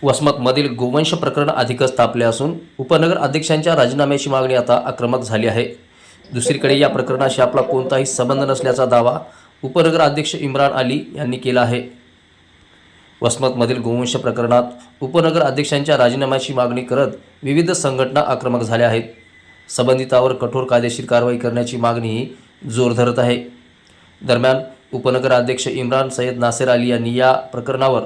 वसमतमधील गोवंश प्रकरण अधिकच तापले असून उपनगर अध्यक्षांच्या राजीनाम्याची मागणी आता आक्रमक झाली आहे। दुसरीकडे या प्रकरणाशी आपला कोणताही संबंध नसल्याचा दावा उपनगर अध्यक्ष इम्रान अली यांनी केला आहे। वसमतमधील गोवंश प्रकरणात उपनगर अध्यक्षांच्या राजीनाम्याची मागणी करत विविध संघटना आक्रमक झाल्या आहेत। संबंधितांवर कठोर कायदेशीर कारवाई करण्याची मागणीही जोर धरत आहे। दरम्यान उपनगर अध्यक्ष इम्रान सय्यद नासेर अली यांनी या प्रकरणावर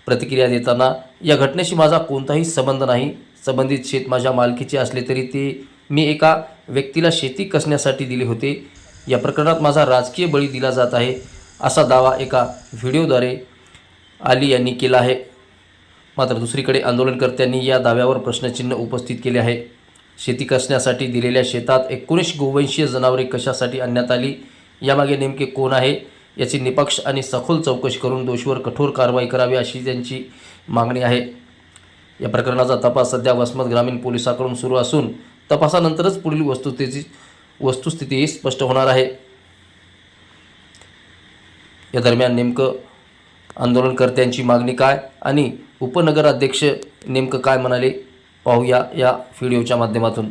प्रतिक्रिया देताना, या घटनेशी माझा कोणताही संबंध नाही। संबंधित शेत माझ्या मालकीचे असले तरी ते मी एका व्यक्तीला शेती कसण्यासाठी दिले होते। या प्रकरणात माझा राजकीय बळी दिला जात आहे, असा दावा एका व्हिडिओद्वारे अली यांनी केला आहे। मात्र दुसरीकडे आंदोलनकर्त्यांनी या दाव्यावर प्रश्नचिन्ह उपस्थित केले आहे। शेती कसण्यासाठी दिलेल्या शेतात 19 गोवंशीय जनावरे कशासाठी आणण्यात आली, यामागे नेमके कोण आहे याची निपक्ष आणि सखोल चौकशी करून दोषीवर कठोर कारवाई करावी अशी त्यांची मागणी आहे। या प्रकरणाचा तपास सध्या वसमत ग्रामीण पोलिसांकडून सुरू असून तपासानंतरच पुढील वस्तुस्थिती स्पष्ट होणार आहे। या दरम्यान नेमकं आंदोलनकर्त्यांची मागणी काय आणि उपनगराध्यक्ष नेमकं काय म्हणाले, पाहूया या व्हिडिओच्या माध्यमातून।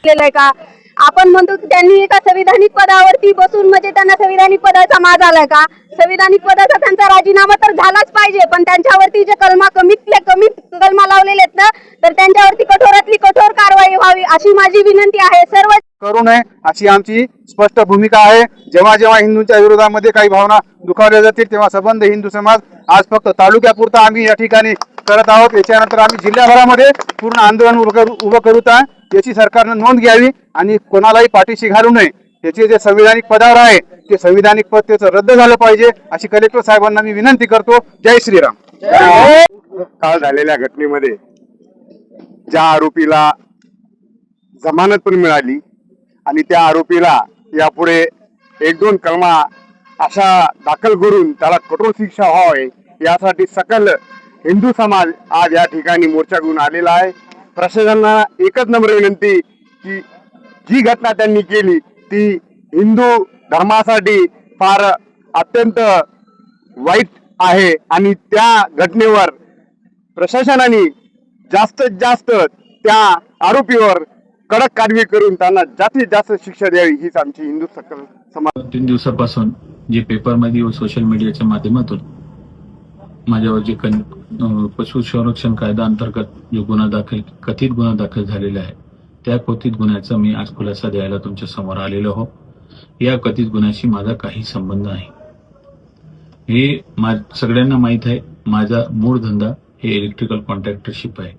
का आपण म्हणतो की त्यांनी एका संविधानिक पदावरती बसून म्हणजे त्यांना संविधानिक पदाचा माज आलाय का? संविधानिक पदाचा त्यांचा राजीनामा तर झालाच पाहिजे, पण त्यांच्यावरती जे कमीत कमी कलमा लावलेले आहेत ना, तर त्यांच्यावरती कठोरातली कठोर कारवाई व्हावी अशी माझी विनंती आहे। सर्व करू नये अशी आमची स्पष्ट भूमिका आहे। जेव्हा जेव्हा हिंदूंच्या विरोधामध्ये काही भावना दुखावल्या जातील तेव्हा संबंध हिंदू समाज आज फक्त तालुक्यापुरता आम्ही या ठिकाणी करत आहोत। याच्यानंतर आम्ही जिल्ह्याभरामध्ये पूर्ण आंदोलन उभं करूत आहे। याची सरकारनं नोंद घ्यावी आणि कोणालाही पाठीशी घालू नये। त्याचे जे संविधानिक पदावर आहे ते संविधानिक पद त्याचं रद्द झालं पाहिजे अशी कलेक्टर साहेबांना मी विनंती करतो। जय श्रीराम। काल झालेल्या घटनेमध्ये ज्या आरोपीला जमानत पण मिळाली आणि त्या आरोपीला यापुढे 1-2 कलमा अशा दाखल करून त्याला कठोर शिक्षा व्हावी यासाठी सकल हिंदू समाज आज या ठिकाणी मोर्चा घेऊन आलेला आहे। प्रशासनाला एकच नम्र विनंती की जी घटना त्यांनी केली ती हिंदू धर्मासाठी फार अत्यंत वाईट आहे आणि त्या घटनेवर प्रशासनाने जास्तीत जास्त त्या आरोपीवर कडक कारवाई करून त्यांना जास्तीत जास्त शिक्षा द्यावी हीच आमची हिंदू सकल समाज। 3 दिवसापासून जे पेपरमध्ये व सोशल मीडियाच्या माध्यमातून माझ्यावर जे पशु संरक्षण कायदा अंतर्गत जो कथित गुन्हा दाखल झालेला आहे त्या कथित गुन्ह्याचा मी आज खुलासा द्यायला तुमच्या समोर आलेलो हो। या कथित गुन्ह्याशी माझा काही संबंध नाही। हे सगळ्यांना माहीत आहे। माझा मूळ धंदा हे इलेक्ट्रिकल कॉन्ट्रॅक्टरशिप आहे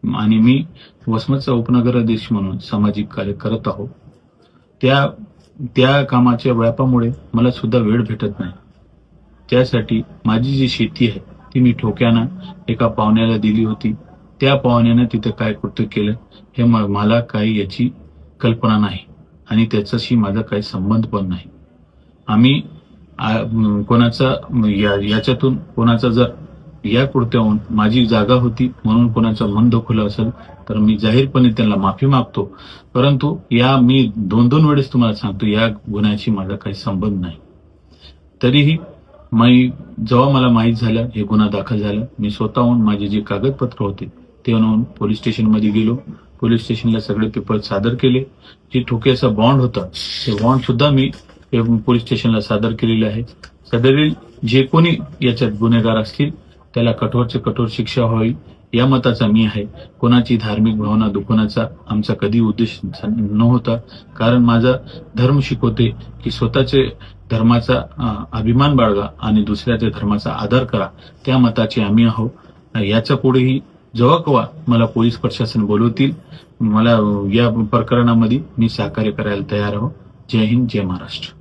आणि मी वसमतचा उपनगराध्यक्ष म्हणून सामाजिक कार्य करत आहोत। त्या कामाच्या व्यापामुळे मला सुद्धा वेळ भेटत नाही। त्यासाठी माझी जी शेती आहे ती मी ठोक्यानं एका पाहुण्याला दिली होती। त्या पाहुण्यानं तिथे काय कृत्य केलं हे मला काही याची कल्पना नाही आणि त्याच्याशी माझा काही संबंध पण नाही। आम्ही कोणाचा याच्यातून कोणाचा जर या कृत्याहून माझी जागा होती म्हणून कोणाचं मन दुखलं असेल तर मी जाहीरपणे त्यांना माफी मागतो, परंतु मी 2-2 वेळेस तुम्हाला सांगतो या गुन्ह्याशी माझा काही संबंध नाही। तरीही जेव्हा मला माहीत झालं हे गुन्हा दाखल झाला, मी स्वतःहून माझे जे कागदपत्र होते ते आणून पोलीस स्टेशनमध्ये गेलो। पोलीस स्टेशनला सगळे पेपर सादर केले। जे ठोक्याचा बॉन्ड होता ते बॉन्ड सुद्धा मी पोलीस स्टेशनला सादर केलेले आहे। सदरील जे कोणी याच्यात गुन्हेगार असतील त्याला कठोरचे कठोर शिक्षा व्हावी या मताचा मी आहे। कोणाची धार्मिक भावना दुखवण्याचा आमचा कधी उद्देश नव्हता, कारण माझा धर्म शिकवते की स्वतःचे धर्माचा अभिमान बाळगा आणि दुसऱ्याच्या धर्माचा आदर करा, त्या मताचे आम्ही आहोत। याच्या पुढेही जेव्हा केव्हा मला पोलीस प्रशासन बोलवतील मला या प्रकरणामध्ये मी सहकार्य करायला तयार आहोत। जय हिंद, जय महाराष्ट्र।